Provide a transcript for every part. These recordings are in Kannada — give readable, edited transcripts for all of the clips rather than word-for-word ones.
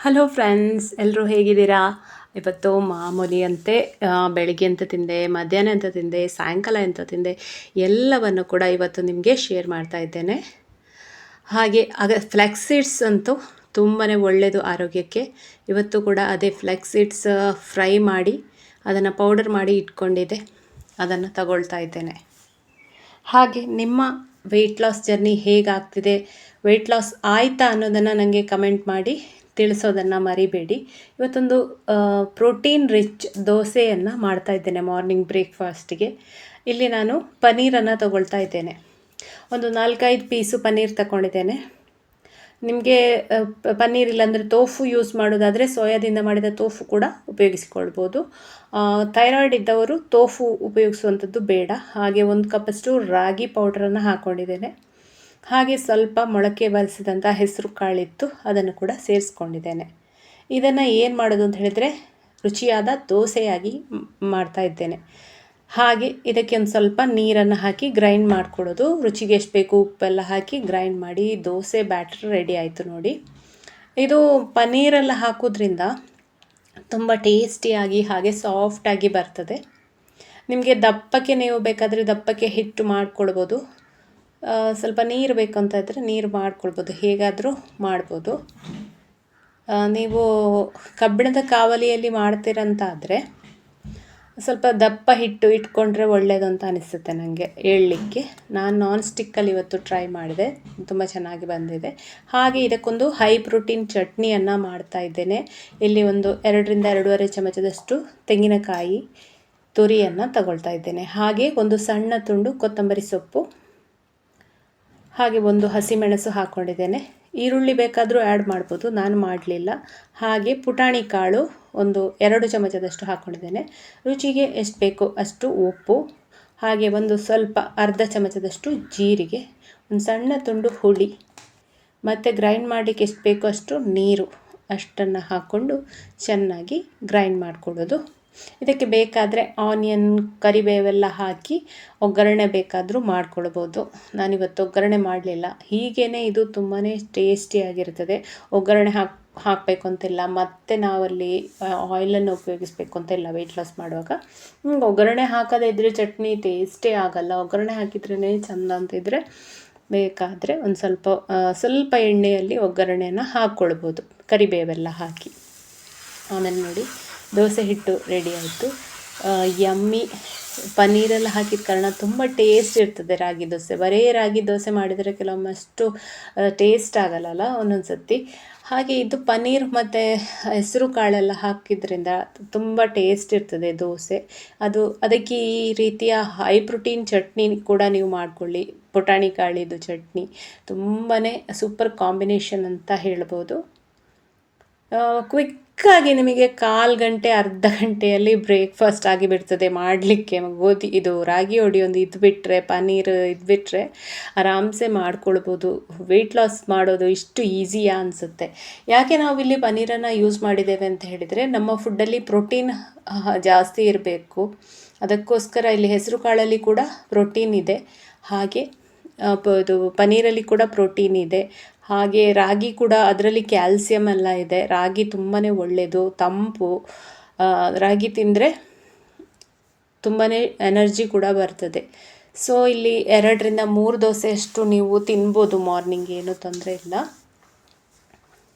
ಹಲೋ ಫ್ರೆಂಡ್ಸ್, ಎಲ್ಲರೂ ಹೇಗಿದ್ದೀರಾ? ಇವತ್ತು ಮಾಮೂಲಿಯಂತೆ ಬೆಳಿಗ್ಗೆ ಅಂತ ತಿಂದೆ, ಮಧ್ಯಾಹ್ನ ಅಂತ ತಿಂದೆ, ಸಾಯಂಕಾಲ ಅಂತ ತಿಂದೆ, ಎಲ್ಲವನ್ನು ಕೂಡ ಇವತ್ತು ನಿಮಗೆ ಶೇರ್ ಮಾಡ್ತಾ ಇದ್ದೇನೆ. ಹಾಗೆ ಫ್ಲೆಕ್ಸ್ ಸೀಡ್ಸ್ ಅಂತೂ ತುಂಬಾ ಒಳ್ಳೆಯದು ಆರೋಗ್ಯಕ್ಕೆ. ಇವತ್ತು ಕೂಡ ಅದೇ ಫ್ಲೆಕ್ಸ್ ಸೀಡ್ಸ್ ಫ್ರೈ ಮಾಡಿ ಅದನ್ನು ಪೌಡರ್ ಮಾಡಿ ಇಟ್ಕೊಂಡಿದ್ದೆ, ಅದನ್ನು ತಗೊಳ್ತಾ ಇದ್ದೇನೆ. ಹಾಗೆ ನಿಮ್ಮ ವೆಯ್ಟ್ ಲಾಸ್ ಜರ್ನಿ ಹೇಗಾಗ್ತಿದೆ, ವೆಯ್ಟ್ ಲಾಸ್ ಆಯಿತಾ ಅನ್ನೋದನ್ನು ನನಗೆ ಕಮೆಂಟ್ ಮಾಡಿ ತಿಳಿಸೋದನ್ನು ಮರಿಬೇಡಿ. ಇವತ್ತೊಂದು ಪ್ರೋಟೀನ್ ರಿಚ್ ದೋಸೆಯನ್ನು ಮಾಡ್ತಾ ಇದ್ದೇನೆ ಮಾರ್ನಿಂಗ್ ಬ್ರೇಕ್ಫಾಸ್ಟಿಗೆ. ಇಲ್ಲಿ ನಾನು ಪನ್ನೀರನ್ನು ತಗೊಳ್ತಾ ಇದ್ದೇನೆ. ಒಂದು 4-5 ಪೀಸು ಪನ್ನೀರ್ ತಗೊಂಡಿದ್ದೇನೆ. ನಿಮಗೆ ಪನ್ನೀರ್ ಇಲ್ಲಾಂದರೆ ತೋಫು ಯೂಸ್ ಮಾಡೋದಾದರೆ ಸೋಯಾದಿಂದ ಮಾಡಿದ ತೋಫು ಕೂಡ ಉಪಯೋಗಿಸಿಕೊಳ್ಬೋದು. ಥೈರಾಯ್ಡ್ ಇದ್ದವರು ತೋಫು ಉಪಯೋಗಿಸುವಂಥದ್ದು ಬೇಡ. ಹಾಗೆ 1 ಕಪ್ಪಷ್ಟು ರಾಗಿ ಪೌಡ್ರನ್ನು ಹಾಕ್ಕೊಂಡಿದ್ದೇನೆ. ಹಾಗೆ ಸ್ವಲ್ಪ ಮೊಳಕೆ ಬರಿಸಿದಂಥ ಹೆಸರು ಕಾಳಿತ್ತು, ಅದನ್ನು ಕೂಡ ಸೇರಿಸ್ಕೊಂಡಿದ್ದೇನೆ. ಇದನ್ನು ಏನು ಮಾಡೋದು ಅಂತ ಹೇಳಿದರೆ ರುಚಿಯಾದ ದೋಸೆಯಾಗಿ ಮಾಡ್ತಾ ಇದ್ದೇನೆ. ಹಾಗೆ ಇದಕ್ಕೆ ಒಂದು ಸ್ವಲ್ಪ ನೀರನ್ನು ಹಾಕಿ ಗ್ರೈಂಡ್ ಮಾಡಿಕೊಡೋದು. ರುಚಿಗೆ ಎಷ್ಟು ಬೇಕು ಉಪ್ಪೆಲ್ಲ ಹಾಕಿ ಗ್ರೈಂಡ್ ಮಾಡಿ ದೋಸೆ ಬ್ಯಾಟರ್ ರೆಡಿ ಆಯಿತು ನೋಡಿ. ಇದು ಪನ್ನೀರೆಲ್ಲ ಹಾಕೋದ್ರಿಂದ ತುಂಬ ಟೇಸ್ಟಿಯಾಗಿ ಹಾಗೆ ಸಾಫ್ಟಾಗಿ ಬರ್ತದೆ. ನಿಮಗೆ ದಪ್ಪಕ್ಕೆ ನೀವು ಬೇಕಾದರೆ ದಪ್ಪಕ್ಕೆ ಹಿಟ್ಟು ಮಾಡಿಕೊಳ್ಬೋದು. ಸ್ವಲ್ಪ ನೀರು ಬೇಕು ಅಂತ ಇದ್ದರೆ ನೀರು ಮಾಡ್ಕೊಳ್ಬೋದು, ಹೇಗಾದರೂ ಮಾಡ್ಬೋದು. ನೀವು ಕಬ್ಬಿಣದ ಕಾವಲಿಯಲ್ಲಿ ಮಾಡ್ತೀರಂತಾದರೆ ಸ್ವಲ್ಪ ದಪ್ಪ ಹಿಟ್ಟು ಇಟ್ಕೊಂಡ್ರೆ ಒಳ್ಳೆಯದು ಅಂತ ಅನಿಸುತ್ತೆ ನನಗೆ ಏಳಲಿಕ್ಕೆ. ನಾನು ನಾನ್ ಸ್ಟಿಕ್ಕಲ್ಲಿ ಇವತ್ತು ಟ್ರೈ ಮಾಡಿದೆ, ತುಂಬ ಚೆನ್ನಾಗಿ ಬಂದಿದೆ. ಹಾಗೆ ಇದಕ್ಕೊಂದು ಹೈ ಪ್ರೋಟೀನ್ ಚಟ್ನಿಯನ್ನು ಮಾಡ್ತಾ ಇದ್ದೇನೆ. ಇಲ್ಲಿ ಒಂದು 2-2.5 ಚಮಚದಷ್ಟು ತೆಂಗಿನಕಾಯಿ ತುರಿಯನ್ನು ತಗೊಳ್ತಾ ಇದ್ದೇನೆ. ಹಾಗೆ ಒಂದು ಸಣ್ಣ ತುಂಡು ಕೊತ್ತಂಬರಿ ಸೊಪ್ಪು, ಹಾಗೆ ಒಂದು ಹಸಿಮೆಣಸು ಹಾಕ್ಕೊಂಡಿದ್ದೇನೆ. ಈರುಳ್ಳಿ ಬೇಕಾದರೂ ಆ್ಯಡ್ ಮಾಡ್ಬೋದು, ನಾನು ಮಾಡಲಿಲ್ಲ. ಹಾಗೆ ಪುಟಾಣಿ ಕಾಳು ಒಂದು 2 ಚಮಚದಷ್ಟು ಹಾಕ್ಕೊಂಡಿದ್ದೇನೆ. ರುಚಿಗೆ ಎಷ್ಟು ಬೇಕೋ ಅಷ್ಟು ಉಪ್ಪು, ಹಾಗೆ ಒಂದು ಸ್ವಲ್ಪ ಅರ್ಧ ಚಮಚದಷ್ಟು ಜೀರಿಗೆ, ಒಂದು ಸಣ್ಣ ತುಂಡು ಹುಳಿ, ಮತ್ತು ಗ್ರೈಂಡ್ ಮಾಡಲಿಕ್ಕೆ ಎಷ್ಟು ಬೇಕೋ ಅಷ್ಟು ನೀರು, ಅಷ್ಟನ್ನು ಹಾಕ್ಕೊಂಡು ಚೆನ್ನಾಗಿ ಗ್ರೈಂಡ್ ಮಾಡಿಕೊಡೋದು. ಇದಕ್ಕೆ ಬೇಕಾದರೆ ಆನಿಯನ್ ಕರಿಬೇವೆಲ್ಲ ಹಾಕಿ ಒಗ್ಗರಣೆ ಬೇಕಾದರೂ ಮಾಡ್ಕೊಳ್ಬೋದು. ನಾನಿವತ್ತು ಒಗ್ಗರಣೆ ಮಾಡಲಿಲ್ಲ. ಹೀಗೇ ಇದು ತುಂಬಾ ಟೇಸ್ಟಿಯಾಗಿರ್ತದೆ. ಒಗ್ಗರಣೆ ಹಾಕಬೇಕು ಅಂತಿಲ್ಲ, ಮತ್ತು ನಾವಲ್ಲಿ ಆಯಿಲನ್ನು ಉಪಯೋಗಿಸ್ಬೇಕು ಅಂತಿಲ್ಲ ವೆಯ್ಟ್ ಲಾಸ್ ಮಾಡುವಾಗ. ಒಗ್ಗರಣೆ ಹಾಕದೇ ಇದ್ದರೆ ಚಟ್ನಿ ಟೇಸ್ಟೇ ಆಗಲ್ಲ. ಒಗ್ಗರಣೆ ಹಾಕಿದ್ರೇ ಚೆಂದ ಅಂತಿದ್ರೆ ಬೇಕಾದರೆ ಒಂದು ಸ್ವಲ್ಪ ಎಣ್ಣೆಯಲ್ಲಿ ಒಗ್ಗರಣೆಯನ್ನು ಹಾಕ್ಕೊಳ್ಬೋದು, ಕರಿಬೇವೆಲ್ಲ ಹಾಕಿ. ಆಮೇಲೆ ನೋಡಿ ದೋಸೆ ಹಿಟ್ಟು ರೆಡಿ ಆಯಿತು. ಯಮ್ಮಿ. ಪನ್ನೀರೆಲ್ಲ ಹಾಕಿದ ಕಾರಣ ತುಂಬ ಟೇಸ್ಟ್ ಇರ್ತದೆ ರಾಗಿ ದೋಸೆ. ಬರೀ ರಾಗಿ ದೋಸೆ ಮಾಡಿದರೆ ಕೆಲವೊಮ್ಮೆ ಅಷ್ಟು ಟೇಸ್ಟ್ ಆಗಲ್ಲ ಒಂದೊಂದು ಸರ್ತಿ. ಹಾಗೆ ಇದು ಪನ್ನೀರ್ ಮತ್ತು ಹೆಸರು ಕಾಳೆಲ್ಲ ಹಾಕಿದ್ರಿಂದ ತುಂಬ ಟೇಸ್ಟ್ ಇರ್ತದೆ ದೋಸೆ. ಅದಕ್ಕೆ ಈ ರೀತಿಯ ಹೈ ಪ್ರೋಟೀನ್ ಚಟ್ನಿ ಕೂಡ ನೀವು ಮಾಡಿಕೊಳ್ಳಿ. ಪುಟಾಣಿ ಕಾಳಿದು ಚಟ್ನಿ ತುಂಬಾ ಸೂಪರ್ ಕಾಂಬಿನೇಷನ್ ಅಂತ ಹೇಳ್ಬೋದು. ಕ್ವಿಕ್ಕಾಗಿ ನಿಮಗೆ 1/4 ಗಂಟೆ ಅರ್ಧ ಗಂಟೆಯಲ್ಲಿ ಬ್ರೇಕ್ಫಾಸ್ಟ್ ಆಗಿಬಿಡ್ತದೆ ಮಾಡಲಿಕ್ಕೆ. ರಾಗಿ ಹೊಡಿ ಒಂದು ಇದ್ಬಿಟ್ರೆ, ಪನ್ನೀರ್ ಇದ್ಬಿಟ್ರೆ ಆರಾಮ್ಸೆ ಮಾಡ್ಕೊಳ್ಬೋದು. ವೆಯ್ಟ್ ಲಾಸ್ ಮಾಡೋದು ಇಷ್ಟು ಈಸಿಯಾ ಅನಿಸುತ್ತೆ. ಯಾಕೆ ನಾವು ಇಲ್ಲಿ ಪನ್ನೀರನ್ನು ಯೂಸ್ ಮಾಡಿದ್ದೇವೆ ಅಂತ ಹೇಳಿದರೆ, ನಮ್ಮ ಫುಡ್ಡಲ್ಲಿ ಪ್ರೋಟೀನ್ ಜಾಸ್ತಿ ಇರಬೇಕು. ಅದಕ್ಕೋಸ್ಕರ ಇಲ್ಲಿ ಹೆಸರು ಕಾಳಲ್ಲಿ ಕೂಡ ಪ್ರೋಟೀನ್ ಇದೆ, ಹಾಗೆ ಇದು ಪನ್ನೀರಲ್ಲಿ ಕೂಡ ಪ್ರೋಟೀನ್ ಇದೆ. ಹಾಗೆ ರಾಗಿ ಕೂಡ, ಅದರಲ್ಲಿ ಕ್ಯಾಲ್ಸಿಯಂ ಎಲ್ಲ ಇದೆ. ರಾಗಿ ತುಂಬಾ ಒಳ್ಳೆಯದು, ತಂಪು. ರಾಗಿ ತಿಂದರೆ ತುಂಬಾ ಎನರ್ಜಿ ಕೂಡ ಬರ್ತದೆ. ಸೊ ಇಲ್ಲಿ 2-3 ದೋಸೆಯಷ್ಟು ನೀವು ತಿನ್ಬೋದು ಮಾರ್ನಿಂಗ್, ಏನೂ ತೊಂದರೆ ಇಲ್ಲ.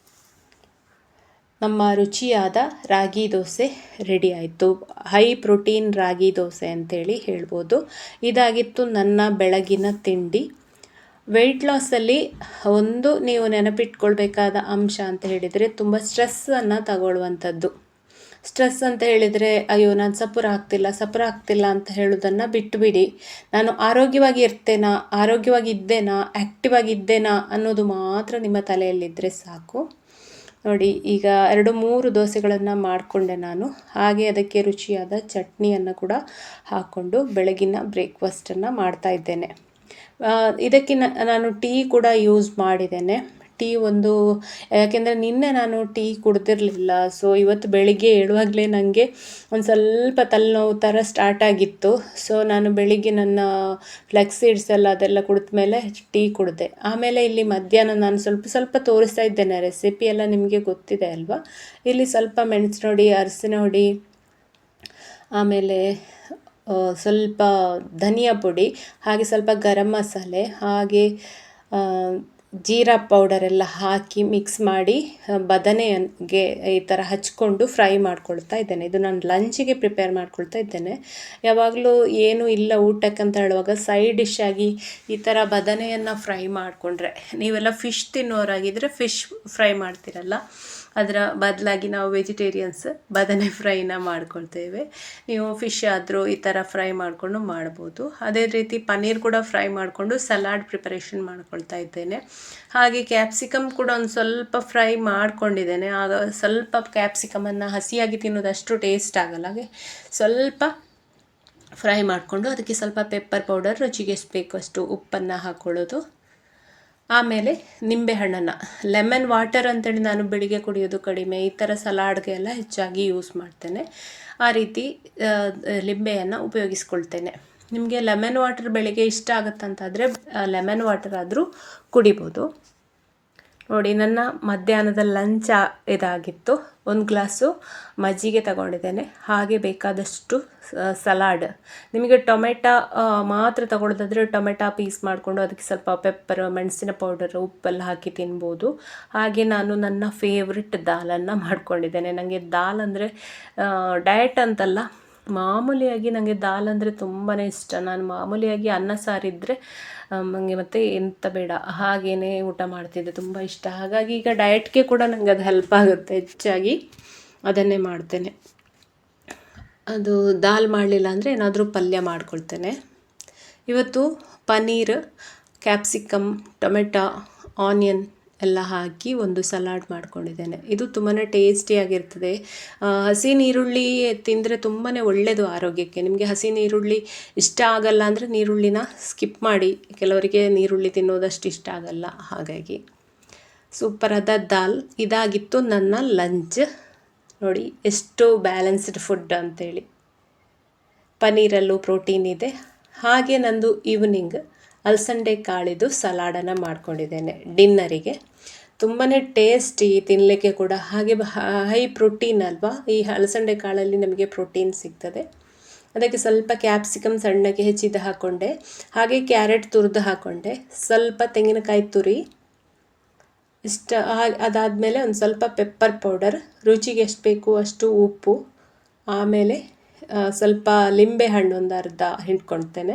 ನಮ್ಮ ರುಚಿಯಾದ ರಾಗಿ ದೋಸೆ ರೆಡಿ ಆಯಿತು. ಹೈ ಪ್ರೋಟೀನ್ ರಾಗಿ ದೋಸೆ ಅಂತೇಳಿ ಹೇಳ್ಬೋದು. ಇದಾಗಿತ್ತು ನನ್ನ ಬೆಳಗಿನ ತಿಂಡಿ. ವೆಯ್ಟ್ ಲಾಸಲ್ಲಿ ಒಂದು ನೀವು ನೆನಪಿಟ್ಕೊಳ್ಬೇಕಾದ ಅಂಶ ಅಂತ ಹೇಳಿದರೆ ತುಂಬ ಸ್ಟ್ರೆಸ್ಸನ್ನು ತಗೊಳ್ಳುವಂಥದ್ದು. ಸ್ಟ್ರೆಸ್ ಅಂತ ಹೇಳಿದರೆ ಅಯ್ಯೋ ನಾನು ಸಪುರ ಆಗ್ತಿಲ್ಲ ಅಂತ ಹೇಳೋದನ್ನು ಬಿಟ್ಟುಬಿಡಿ. ನಾನು ಆರೋಗ್ಯವಾಗಿದ್ದೇನಾ ಆ್ಯಕ್ಟಿವ್ ಆಗಿದ್ದೇನಾ ಅನ್ನೋದು ಮಾತ್ರ ನಿಮ್ಮ ತಲೆಯಲ್ಲಿದ್ದರೆ ಸಾಕು. ನೋಡಿ, ಈಗ 2-3 ದೋಸೆಗಳನ್ನು ಮಾಡಿಕೊಂಡೆ ನಾನು. ಹಾಗೆ ಅದಕ್ಕೆ ರುಚಿಯಾದ ಚಟ್ನಿಯನ್ನು ಕೂಡ ಹಾಕ್ಕೊಂಡು ಬೆಳಗಿನ ಬ್ರೇಕ್ಫಾಸ್ಟನ್ನು ಮಾಡ್ತಾ ಇದ್ದೇನೆ. ಇದಕ್ಕೆ ನಾನು ಟೀ ಕೂಡ ಯೂಸ್ ಮಾಡಿದ್ದೇನೆ. ಟೀ ಒಂದು, ಯಾಕೆಂದರೆ ನಿನ್ನೆ ನಾನು ಟೀ ಕುಡ್ದಿರಲಿಲ್ಲ. ಸೊ ಇವತ್ತು ಬೆಳಿಗ್ಗೆ ಏಳುವಾಗಲೇ ನನಗೆ ಒಂದು ಸ್ವಲ್ಪ ತಲೆನೋವು ಥರ ಸ್ಟಾರ್ಟ್ ಆಗಿತ್ತು. ಸೊ ನಾನು ಬೆಳಿಗ್ಗೆ ನನ್ನ ಫ್ಲೆಕ್ಸ್ ಸೀಡ್ಸ್ ಎಲ್ಲ ಅದೆಲ್ಲ ಕುಡಿದ ಮೇಲೆ ಟೀ ಕುಡಿದೆ. ಆಮೇಲೆ ಇಲ್ಲಿ ಮಧ್ಯಾಹ್ನ ನಾನು ಸ್ವಲ್ಪ ತೋರಿಸ್ತಾ ಇದ್ದೇನೆ, ರೆಸಿಪಿ ಎಲ್ಲ ನಿಮಗೆ ಗೊತ್ತಿದೆ ಅಲ್ವಾ. ಇಲ್ಲಿ ಸ್ವಲ್ಪ ಮೆಣಸಿನ ಹುಡಿ, ಅರಸಿನ ಹುಡಿ, ಆಮೇಲೆ ಸ್ವಲ್ಪ ಧನಿಯಾ ಪುಡಿ, ಹಾಗೆ ಸ್ವಲ್ಪ ಗರಂ ಮಸಾಲೆ, ಹಾಗೆ ಜೀರಾ ಪೌಡರ್ ಎಲ್ಲ ಹಾಕಿ ಮಿಕ್ಸ್ ಮಾಡಿ ಬದನೆಗೆ ಈ ಥರ ಹಚ್ಕೊಂಡು ಫ್ರೈ ಮಾಡ್ಕೊಳ್ತಾ ಇದ್ದೇನೆ. ಇದು ನಾನು ಲಂಚಿಗೆ ಪ್ರಿಪೇರ್ ಮಾಡ್ಕೊಳ್ತಾ ಇದ್ದೇನೆ. ಯಾವಾಗಲೂ ಏನೂ ಇಲ್ಲ ಊಟಕ್ಕೆ ಅಂತ ಹೇಳುವಾಗ ಸೈಡ್ ಡಿಶ್ ಆಗಿ ಈ ಥರ ಬದನೆಯನ್ನು ಫ್ರೈ ಮಾಡಿಕೊಂಡ್ರೆ, ನೀವೆಲ್ಲ ಫಿಶ್ ತಿನ್ನೋರಾಗಿದ್ದರೆ ಫಿಶ್ ಫ್ರೈ ಮಾಡ್ತೀರಲ್ಲ, ಅದರ ಬದಲಾಗಿ ನಾವು ವೆಜಿಟೇರಿಯನ್ಸ್ ಬದನೆ ಫ್ರೈನ ಮಾಡ್ಕೊಳ್ತೇವೆ. ನೀವು ಫಿಶ್ ಆದರೂ ಈ ಥರ ಫ್ರೈ ಮಾಡಿಕೊಂಡು ಮಾಡ್ಬೋದು. ಅದೇ ರೀತಿ ಪನ್ನೀರ್ ಕೂಡ ಫ್ರೈ ಮಾಡಿಕೊಂಡು ಸಲಾಡ್ ಪ್ರಿಪರೇಷನ್ ಮಾಡ್ಕೊಳ್ತಾ ಇದ್ದೇನೆ. ಹಾಗೆ ಕ್ಯಾಪ್ಸಿಕಮ್ ಕೂಡ ಒಂದು ಸ್ವಲ್ಪ ಫ್ರೈ ಮಾಡ್ಕೊಂಡಿದ್ದೇನೆ. ಆಗ ಸ್ವಲ್ಪ ಕ್ಯಾಪ್ಸಿಕಮನ್ನು ಹಸಿಯಾಗಿ ತಿನ್ನೋದು ಅಷ್ಟು ಟೇಸ್ಟ್ ಆಗಲ್ಲ, ಹಾಗೆ ಸ್ವಲ್ಪ ಫ್ರೈ ಮಾಡಿಕೊಂಡು ಅದಕ್ಕೆ ಸ್ವಲ್ಪ ಪೆಪ್ಪರ್ ಪೌಡರ್, ರುಚಿಗೆ ಎಷ್ಟು ಬೇಕು ಅಷ್ಟು ಉಪ್ಪನ್ನು ಹಾಕ್ಕೊಳ್ಳೋದು. ಆಮೇಲೆ ನಿಂಬೆಹಣ್ಣನ್ನು, ಲೆಮನ್ ವಾಟರ್ ಅಂತೇಳಿ ನಾನು ಬೆಳಿಗ್ಗೆ ಕುಡಿಯೋದು ಕಡಿಮೆ, ಈ ಥರ ಸಲಾಡ್ಗೆ ಎಲ್ಲ ಹೆಚ್ಚಾಗಿ ಯೂಸ್ ಮಾಡ್ತೇನೆ. ಆ ರೀತಿ ಲಿಂಬೆಯನ್ನು ಉಪಯೋಗಿಸ್ಕೊಳ್ತೇನೆ. ನಿಮಗೆ ಲೆಮನ್ ವಾಟರ್ ಬೆಳಿಗ್ಗೆ ಇಷ್ಟ ಆಗುತ್ತಂತಾದರೆ ಲೆಮನ್ ವಾಟರ್ ಆದರೂ ಕುಡಿಬೋದು. ನೋಡಿ, ನನ್ನ ಮಧ್ಯಾಹ್ನದ ಲಂಚ್ ಇದಾಗಿತ್ತು. ಒಂದು ಗ್ಲಾಸು ಮಜ್ಜಿಗೆ ತಗೊಂಡಿದ್ದೇನೆ, ಹಾಗೆ ಬೇಕಾದಷ್ಟು ಸಲಾಡ್. ನಿಮಗೆ ಟೊಮೆಟೊ ಮಾತ್ರ ತಗೊಳ್ಳೋದಾದರೆ ಟೊಮೆಟೊ ಪೀಸ್ ಮಾಡಿಕೊಂಡು ಅದಕ್ಕೆ ಸ್ವಲ್ಪ ಪೆಪ್ಪರ್, ಮೆಣಸಿನ ಪೌಡರ್, ಉಪ್ಪೆಲ್ಲ ಹಾಕಿ ತಿನ್ಬೋದು. ಹಾಗೆ ನಾನು ನನ್ನ ಫೇವ್ರೆಟ್ ದಾಲನ್ನು ಮಾಡ್ಕೊಂಡಿದ್ದೇನೆ. ನನಗೆ ದಾಲ್ ಅಂದರೆ ಡಯಟ್ ಅಂತಲ್ಲ, ಮಾಮೂಲಿಯಾಗಿ ನನಗೆ ದಾಲ್ ಅಂದರೆ ತುಂಬಾ ಇಷ್ಟ. ನಾನು ಮಾಮೂಲಿಯಾಗಿ ಅನ್ನ ಸಾರಿದ್ದರೆ ನನಗೆ ಮತ್ತೆ ಎಂತ ಬೇಡ ಹಾಗೇ ಊಟ ಮಾಡ್ತಿದ್ದೆ, ತುಂಬ ಇಷ್ಟ. ಹಾಗಾಗಿ ಈಗ ಡಯಟ್ಗೆ ಕೂಡ ನನಗೆ ಅದು ಹೆಲ್ಪ್ ಆಗುತ್ತೆ, ಹೆಚ್ಚಾಗಿ ಅದನ್ನೇ ಮಾಡ್ತೇನೆ. ಅದು ದಾಲ್ ಮಾಡಲಿಲ್ಲ ಅಂದರೆ ಏನಾದರೂ ಪಲ್ಯ ಮಾಡ್ಕೊಳ್ತೇನೆ. ಇವತ್ತು ಪನ್ನೀರ್, ಕ್ಯಾಪ್ಸಿಕಮ್, ಟೊಮೆಟೊ, ಆನಿಯನ್ ಎಲ್ಲ ಹಾಕಿ ಒಂದು ಸಲಾಡ್ ಮಾಡ್ಕೊಂಡಿದ್ದೇನೆ. ಇದು ತುಂಬಾ ಟೇಸ್ಟಿಯಾಗಿರ್ತದೆ. ಹಸಿ ನೀರುಳ್ಳಿ ತಿಂದರೆ ತುಂಬಾ ಒಳ್ಳೆಯದು ಆರೋಗ್ಯಕ್ಕೆ. ನಿಮಗೆ ಹಸಿ ನೀರುಳ್ಳಿ ಇಷ್ಟ ಆಗಲ್ಲ ಅಂದರೆ ನೀರುಳ್ಳಿನ ಸ್ಕಿಪ್ ಮಾಡಿ, ಕೆಲವರಿಗೆ ನೀರುಳ್ಳಿ ತಿನ್ನೋದಷ್ಟು ಇಷ್ಟ ಆಗಲ್ಲ. ಹಾಗಾಗಿ ಸೂಪರಾದ ದಾಲ್ ಇದಾಗಿತ್ತು ನನ್ನ ಲಂಚ್. ನೋಡಿ ಎಷ್ಟು ಬ್ಯಾಲೆನ್ಸ್ಡ್ ಫುಡ್ ಅಂತೇಳಿ. ಪನ್ನೀರಲ್ಲೂ ಪ್ರೋಟೀನ್ ಇದೆ. ಹಾಗೆ ನಂದು ಈವ್ನಿಂಗ್ ಅಲಸಂಡೆ ಕಾಳಿದು ಸಲಾಡನ್ನು ಮಾಡ್ಕೊಂಡಿದ್ದೇನೆ ಡಿನ್ನರಿಗೆ. ತುಂಬಾ ಟೇಸ್ಟಿ, ತಿನ್ನಲಿಕ್ಕೆ ಕೂಡ ಹಾಗೆ ಹೈ ಪ್ರೋಟೀನ್ ಅಲ್ವಾ. ಈ ಅಲಸಂಡೆ ಕಾಳಲ್ಲಿ ನಮಗೆ ಪ್ರೋಟೀನ್ ಸಿಗ್ತದೆ. ಅದಕ್ಕೆ ಸ್ವಲ್ಪ ಕ್ಯಾಪ್ಸಿಕಮ್ ಸಣ್ಣಗೆ ಹೆಚ್ಚಿದ್ದು ಹಾಕ್ಕೊಂಡೆ, ಹಾಗೆ ಕ್ಯಾರೆಟ್ ತುರಿದು ಹಾಕ್ಕೊಂಡೆ, ಸ್ವಲ್ಪ ತೆಂಗಿನಕಾಯಿ ತುರಿ ಇಷ್ಟ. ಅದಾದಮೇಲೆ ಒಂದು ಸ್ವಲ್ಪ ಪೆಪ್ಪರ್ ಪೌಡರ್, ರುಚಿಗೆ ಎಷ್ಟು ಬೇಕು ಅಷ್ಟು ಉಪ್ಪು, ಆಮೇಲೆ ಸ್ವಲ್ಪ ಲಿಂಬೆ ಹಣ್ಣು ಒಂದು ಅರ್ಧ ಹಿಂಡ್ಕೊಳ್ತೇನೆ.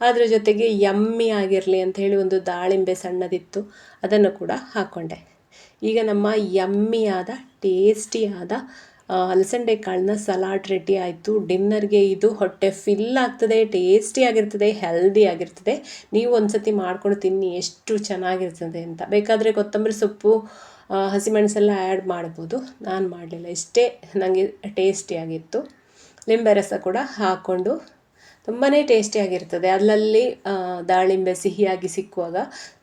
ಅದರ ಜೊತೆಗೆ ಯಮ್ಮಿ ಆಗಿರಲಿ ಅಂತ ಹೇಳಿ ಒಂದು ದಾಳಿಂಬೆ ಸಣ್ಣದಿತ್ತು, ಅದನ್ನು ಕೂಡ ಹಾಕ್ಕೊಂಡೆ. ಈಗ ನಮ್ಮ ಯಮ್ಮಿಯಾದ ಟೇಸ್ಟಿಯಾದ ಅಲಸಂಡೆ ಕಾಳನ್ನ ಸಲಾಡ್ ರೆಡಿ ಆಯಿತು. ಡಿನ್ನರ್ಗೆ ಇದು ಹೊಟ್ಟೆ ಫಿಲ್ ಆಗ್ತದೆ, ಟೇಸ್ಟಿಯಾಗಿರ್ತದೆ, ಹೆಲ್ದಿ ಆಗಿರ್ತದೆ. ನೀವು ಒಂದು ಸತಿ ಮಾಡ್ಕೊಂಡು ತಿನ್ನಿ, ಎಷ್ಟು ಚೆನ್ನಾಗಿರ್ತದೆ ಅಂತ. ಬೇಕಾದರೆ ಕೊತ್ತಂಬರಿ ಸೊಪ್ಪು, ಹಸಿಮೆಣಸೆಲ್ಲ ಆ್ಯಡ್ ಮಾಡ್ಬೋದು. ನಾನು ಮಾಡಲಿಲ್ಲ, ಇಷ್ಟೇ ನನಗೆ ಟೇಸ್ಟಿಯಾಗಿತ್ತು. ಲಿಂಬೆ ರಸ ಕೂಡ ಹಾಕ್ಕೊಂಡು ತುಂಬಾ ಟೇಸ್ಟಿಯಾಗಿರ್ತದೆ. ಅಲ್ಲಲ್ಲಿ ದಾಳಿಂಬೆ ಸಿಹಿಯಾಗಿ ಸಿಕ್ಕುವಾಗ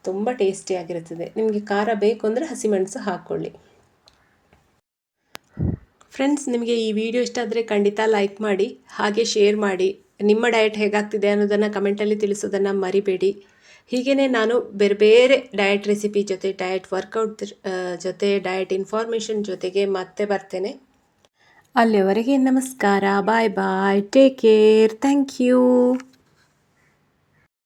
ತುಂಬ ಟೇಸ್ಟಿಯಾಗಿರ್ತದೆ. ನಿಮಗೆ ಖಾರ ಬೇಕು ಅಂದರೆ ಹಸಿಮೆಣಸು ಹಾಕ್ಕೊಳ್ಳಿ. ಫ್ರೆಂಡ್ಸ್, ನಿಮಗೆ ಈ ವಿಡಿಯೋ ಇಷ್ಟ ಆದರೆ ಖಂಡಿತ ಲೈಕ್ ಮಾಡಿ, ಹಾಗೆ ಶೇರ್ ಮಾಡಿ. ನಿಮ್ಮ ಡಯಟ್ ಹೇಗಾಗ್ತಿದೆ ಅನ್ನೋದನ್ನು ಕಮೆಂಟಲ್ಲಿ ತಿಳಿಸೋದನ್ನು ಮರಿಬೇಡಿ. ಹೀಗೇ ನಾನು ಬೇರೆ ಬೇರೆ ಡಯಟ್ ರೆಸಿಪಿ ಜೊತೆ, ಡಯಟ್ ವರ್ಕೌಟ್ ಜೊತೆ, ಡಯಟ್ ಇನ್ಫಾರ್ಮೇಷನ್ ಜೊತೆಗೆ ಮತ್ತೆ ಬರ್ತೇನೆ. ಅಲ್ಲಿಯವರೆಗೆ ನಮಸ್ಕಾರ, ಬಾಯ್ ಬಾಯ್, ಟೇಕ್ ಕೇರ್, ಥ್ಯಾಂಕ್ ಯು.